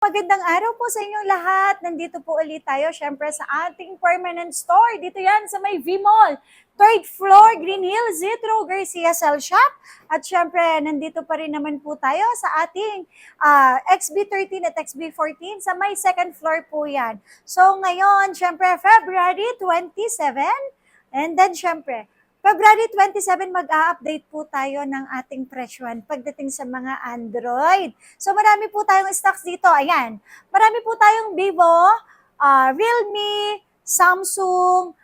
Magandang araw po sa inyong lahat. Nandito po ulit tayo, syempre sa ating permanent store. Dito yan sa may V-Mall. Third floor, Green Hills, Zitro Garcia Cell Shop. At syempre, nandito pa rin naman po tayo sa ating XB13 at XB14 sa may second floor po yan. So ngayon, syempre, February 27. And then syempre, February 27, mag-a-update po tayo ng ating presyon pagdating sa mga Android. So marami po tayong stocks dito. Ayan, marami po tayong Vivo, Realme, Samsung,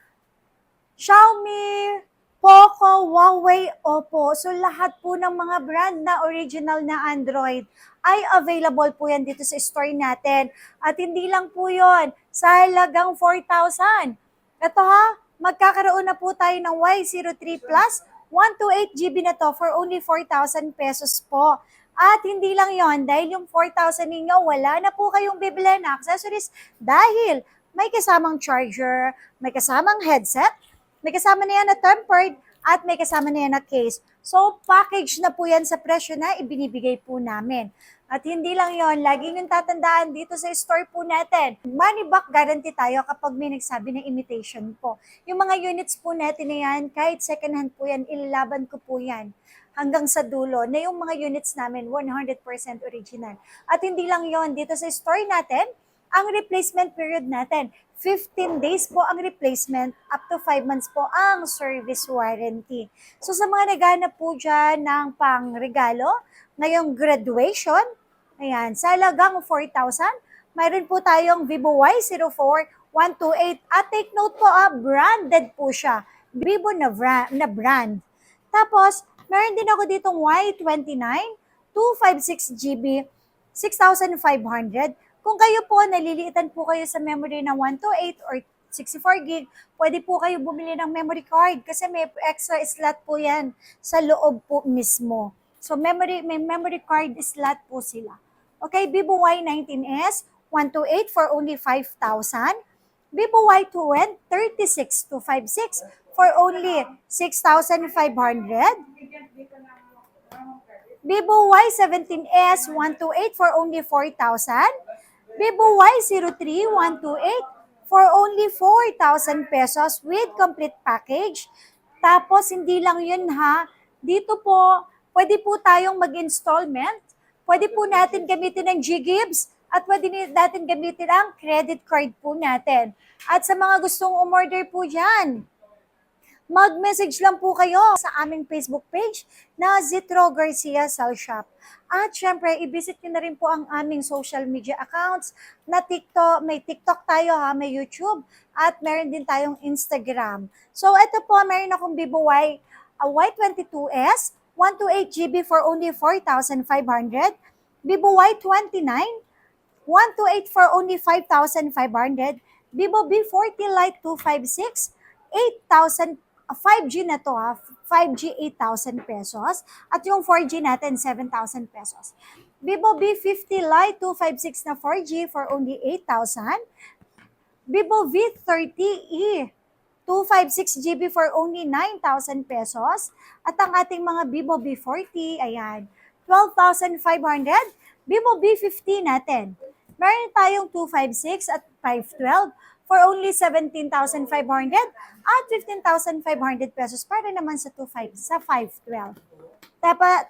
Xiaomi, Poco, Huawei, Oppo. So lahat po ng mga brand na original na Android ay available po yan dito sa store natin. At hindi lang po yon sa halagang 4,000. Ito ha, magkakaroon na po tayo ng Y03 Plus 128GB na to for only 4,000 pesos po. At hindi lang yon dahil yung 4,000 ninyo, wala na po kayong bibili na accessories dahil may kasamang charger, may kasamang headset, may kasama na yan na tempered, at may kasama na yan na case. So, package na po yan sa presyo na ibinibigay po namin. At hindi lang yon, lagi yung tatandaan dito sa store po natin. Money back guarantee tayo kapag may nagsabi ng imitation po. Yung mga units po natin na yan, kahit second hand po yan, ilalaban ko po yan hanggang sa dulo na yung mga units namin 100% original. At hindi lang yon, dito sa store natin, ang replacement period natin, 15 days po ang replacement, up to 5 months po ang service warranty. So sa mga naghanap po dyan ng pangregalo, ngayong graduation, ayan, sa halagang 4,000, mayroon po tayong Vivo Y04 128. At take note po, branded po siya. Vivo na brand. Tapos, meron din ako ditong Y29 256GB 6,500. Kung kayo po, naliliitan po kayo sa memory ng 128 or 64 gig, pwede po kayo bumili ng memory card kasi may extra slot po yan sa loob po mismo. So may memory card slot po sila. Okay, Vivo Y19s, 128 for only 5,000. Vivo Y20, 36-256 for only 6,500. Vivo Y17s, 128 for only 4,000. Vivo Y03 128 for only 4,000 pesos with complete package. Tapos, hindi lang yun ha. Dito po, pwede po tayong mag-installment. Pwede po natin gamitin ng G-Gibbs at pwede natin gamitin ang credit card po natin. At sa mga gustong umorder po dyan, mag-message lang po kayo sa aming Facebook page na Zitro Garcia Cell Shop. At syempre, i-visit nyo na rin po ang aming social media accounts na TikTok. May TikTok tayo ha, may YouTube, at meron din tayong Instagram. So ito po, meron akong Vivo Y22s, 128GB for only 4,500. Vivo Y29, 128 for only 5,500. Vivo B40 Lite 256, 8,000 5G na to ha, 5G 8,000 pesos at yung 4G natin 7,000 pesos. Vivo B50 Lite 256 na 4G for only 8,000. Vivo V30e 256GB for only 9,000 pesos. At ang ating mga Vivo B40, ayan, 12,500. Vivo B50 natin, meron tayong 256 at 512 for only 17,500 at 15,500 pesos para naman sa 512.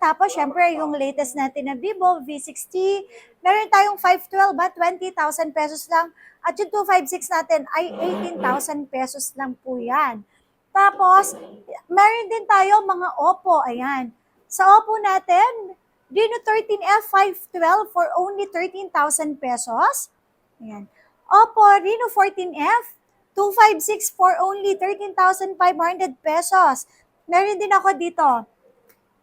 Tapos, syempre, yung latest natin na Vivo V60, meron tayong 512 ba? 20,000 pesos lang. At yung 256 natin ay 18,000 pesos lang po yan. Tapos, meron din tayo mga Oppo. Ayan. Sa Oppo natin, Reno 13F 512 for only 13,000 pesos. Ayan. Oppo Reno 14F 256 for only 13,500 pesos. Meron din ako dito.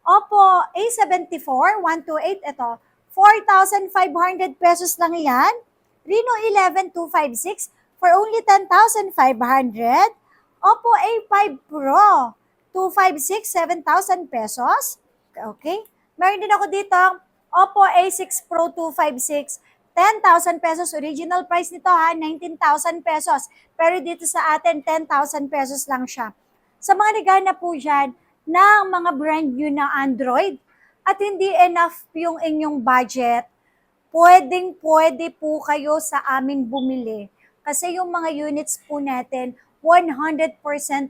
Oppo A74 128, ito. 4,500 pesos lang yan. Reno 11 256 for only 10,500. Oppo A5 Pro 256 7,000 pesos. Okay. Meron din ako dito, Oppo A6 Pro 256, 10,000 pesos. Original price nito ha, 19,000 pesos. Pero dito sa atin, 10,000 pesos lang siya. Sa mga naghahanap po dyan ng mga brand new na Android at hindi enough yung inyong budget, pwedeng-pwede po kayo sa amin bumili. Kasi yung mga units po natin, 100%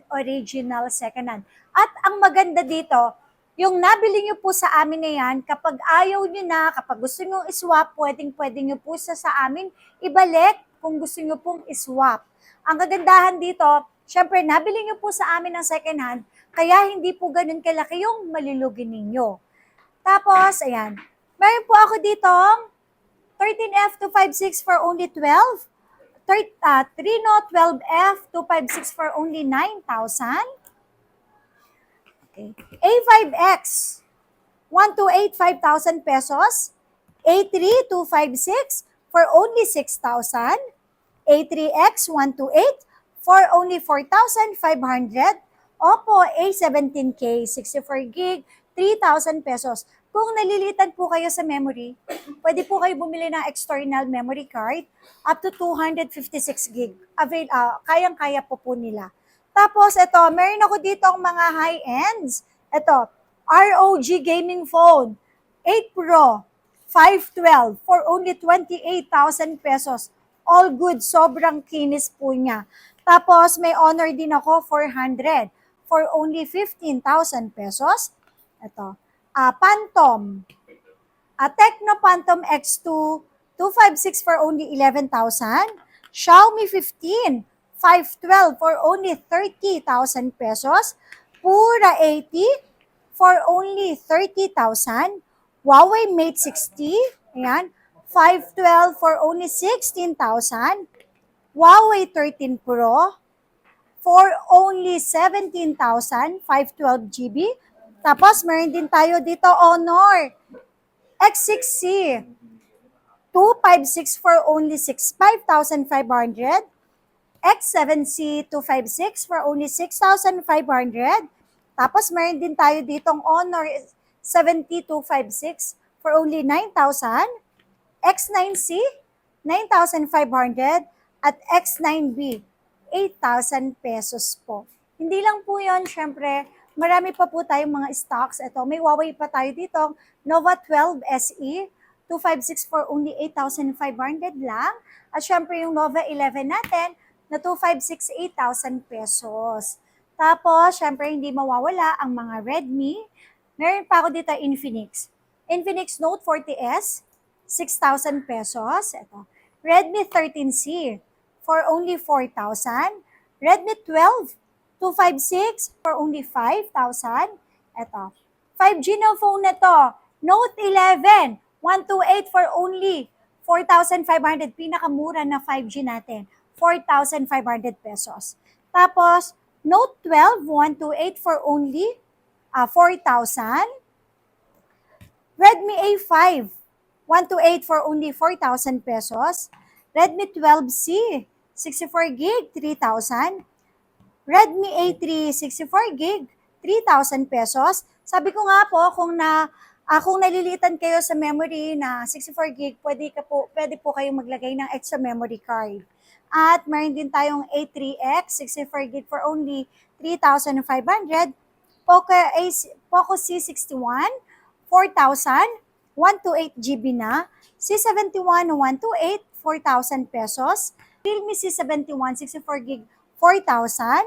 original second-hand. At ang maganda dito, yung nabili nyo po sa amin na yan, kapag ayaw nyo na, kapag gusto nyo iswap, pwedeng-pwede nyo po sa amin ibalik kung gusto nyo pong iswap. Ang kagandahan dito, syempre, nabili nyo po sa amin ng second hand, kaya hindi po ganun kalaki yung malulugi ninyo. Tapos, ayan, meron po ako dito 13F256 for only 12. 3No12F256 for only 9,000. Okay. A5X 128 5,000 pesos. A3256 for only 6,000. A3X 128 for only 4,500. Oppo A17K 64 gig 3,000 pesos. Kung nalilitan po kayo sa memory, pwede po kayo bumili ng external memory card up to 256 gig. Kayang-kaya po nila. Tapos ito, meron ako dito ang mga high-ends. Ito, ROG gaming phone, 8 Pro, 512 for only 28,000 pesos. All good, sobrang kinis po niya. Tapos may Honor din ako, 400 for only 15,000 pesos. Ito, Phantom, Tecno Phantom X2, 256 for only 11,000. Xiaomi 15, 512 for only 30,000 pesos. Pura 80 for only 30,000. Huawei Mate 60, ayan, 512 for only 16,000. Huawei 13 Pro for only 17,000, 512 GB. Tapos, meron din tayo dito, Honor X6C, 256 for only 5,500. X7C 256 for only 6,500. Tapos, meron din tayo ditong Honor 70256 for only 9,000. X9C, 9,500. At X9B, 8,000 pesos po. Hindi lang po yon, syempre, marami pa po tayong mga stocks. Ito, may Huawei pa tayo dito, Nova 12 SE, 256 for only 8,500 lang. At syempre yung Nova 11 natin, na 256, 8,000 pesos. Tapos, syempre hindi mawawala ang mga Redmi. Meron pa ako dito Infinix. Infinix Note 40S, 6,000 pesos. Ito. Redmi 13C for only 4,000. Redmi 12, 256 for only 5,000. Ito. 5G na phone na to. Note 11, 128 for only 4,500. Pinakamura na 5G natin. 4,500 pesos. Tapos, Note 12, 128 for only 4,000. Redmi A5, 128 for only 4,000 pesos. Redmi 12C, 64 gig, 3,000. Redmi A3, 64 gig, 3,000 pesos. Sabi ko nga po, kung nalilitan kayo sa memory na 64 gig, pwede po kayong maglagay ng extra memory card. At meron din tayong A3X, 64 gig for only 3,500. Poco C61, 4,000, 128 GB na. C71, 128, 4,000 pesos. Realme C71, 64 gig, 4,000.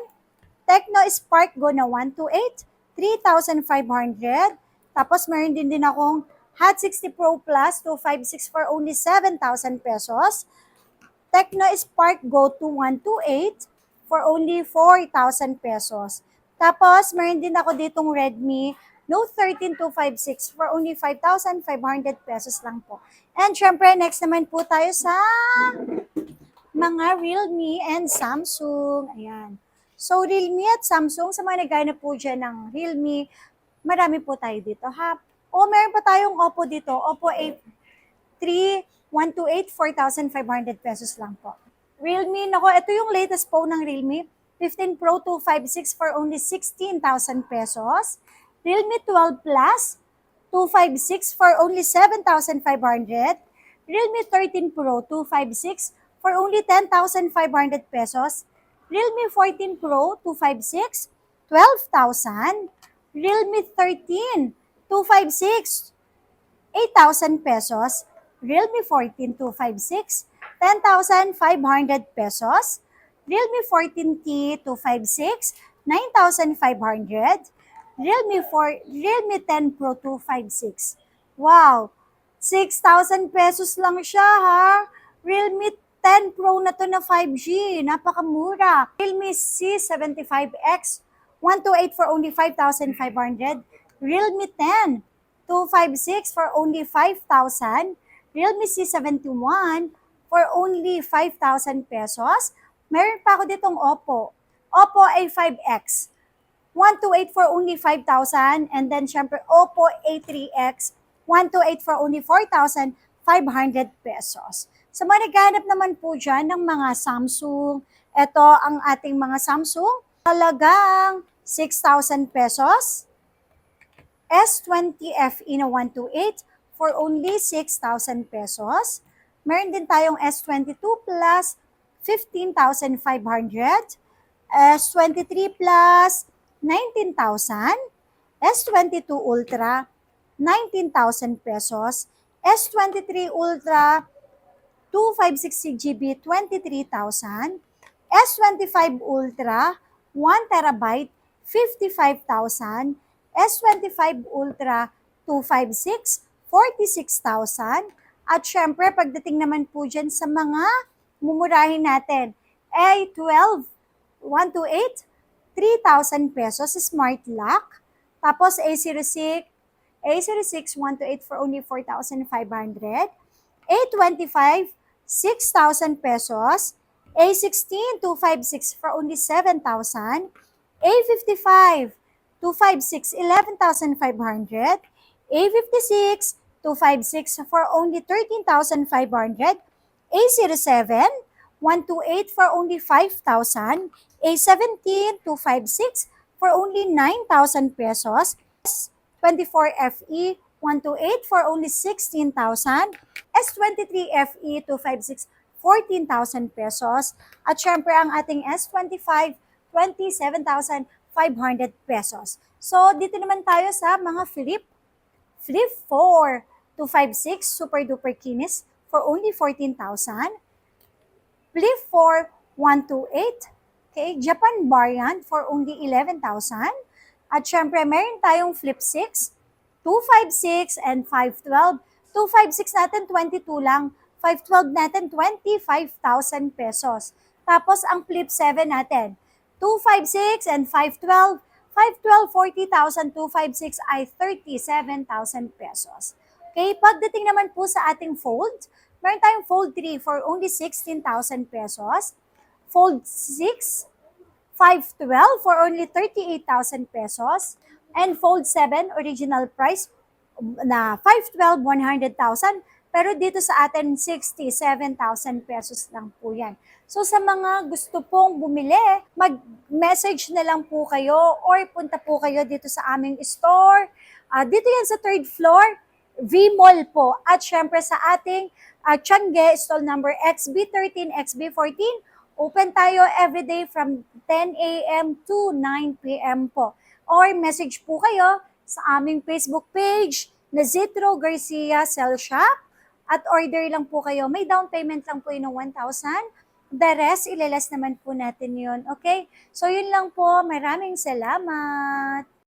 Tecno Spark Go na 128, 3,500. Tapos meron din akong Hot 60 Pro Plus 256 for only 7,000 pesos. Tecno Spark Go 2128 for only 4,000 pesos. Tapos meron din ako ditong Redmi Note 13 256 for only 5,500 pesos lang po. And syempre, next naman po tayo sa mga Realme and Samsung. Ayan. So, Realme at Samsung, sa mga naghahanap po dyan ng Realme, marami po tayo dito, ha? O, meron pa tayong Oppo dito. Oppo A3 128, 4,500 pesos lang po. Realme, nako, ito yung latest phone ng Realme. 15 Pro 256 for only 16,000 pesos. Realme 12 Plus 256 for only 7,500. Realme 13 Pro 256 for only 10,500 pesos. Realme 14 Pro 256, 12,000. Realme 13 256, 8,000 pesos. Realme 14 256, 10,500 pesos. Realme 14T 256, 9,500. Realme 10 Pro 256. Wow, 6,000 pesos lang siya ha. Realme 10 Pro na to na 5G, napakamura. Realme C75X 128 for only 5,500. Realme 10 256 for only 5,000. Realme C71 for only 5,000 pesos. Meron pa ako ditong Oppo A5X 128 for only 5,000. And then, syempre, Oppo A3X, 128 for only 4,500 pesos. Sa mga naghahanap naman po dyan ng mga Samsung, ito ang ating mga Samsung, talagang 6,000 pesos. S20 FE na 128 for only 6,000 pesos. Meron din tayong S22 Plus, 15,500. S23 Plus, 19,000. S22 Ultra, 19,000 pesos. S23 Ultra, 256GB, 23,000. S25 Ultra, 1 terabyte, 55,000. S25 Ultra 256, 46,000. At syempre, pagdating naman po dyan sa mga mumurahin natin, A12 128, 3,000 pesos smart lock. Tapos A06 128 for only 4,500. A25, 6,000 pesos. A16 256 for only 7,000. A55 256, 11,500. A56 256 for only 13,500. A07 128 for only 5,000. A17 256 for only 9,000 pesos. S24 FE 128 for only 16,000. S23 FE 256 14,000 pesos. At syempre ang ating S25 27,500 pesos. So dito naman tayo sa mga Flip 4 256 super duper kinis for only 14,000. Flip 4 128, okay, Japan variant for only 11,000. At syempre, meron tayong Flip 6, 256 and 512. 256 natin 22 lang, 512 natin 25,000 pesos. Tapos ang Flip 7 natin, 256 and 512, 512 40,000, 256 ay 37,000 pesos. Okay, pagdating naman po sa ating Fold, meron tayong Fold 3 for only 16,000 pesos. Fold 6, 512 for only 38,000 pesos. And Fold 7, original price na 512, 100,000. Pero dito sa atin, 67,000 pesos lang po yan. So sa mga gusto pong bumili, mag-message na lang po kayo or punta po kayo dito sa aming store. Dito yan sa 3rd floor, V-Mall po. At syempre sa ating Tiangge, stall number XB13, XB14, open tayo everyday from 10 a.m. to 9 p.m. po. Or message po kayo sa aming Facebook page na Zitro Garcia Cell Shop. At order lang po kayo. May down payment lang po yun ng 1,000. The rest, ilalas naman po natin yun. Okay? So yun lang po. Maraming salamat.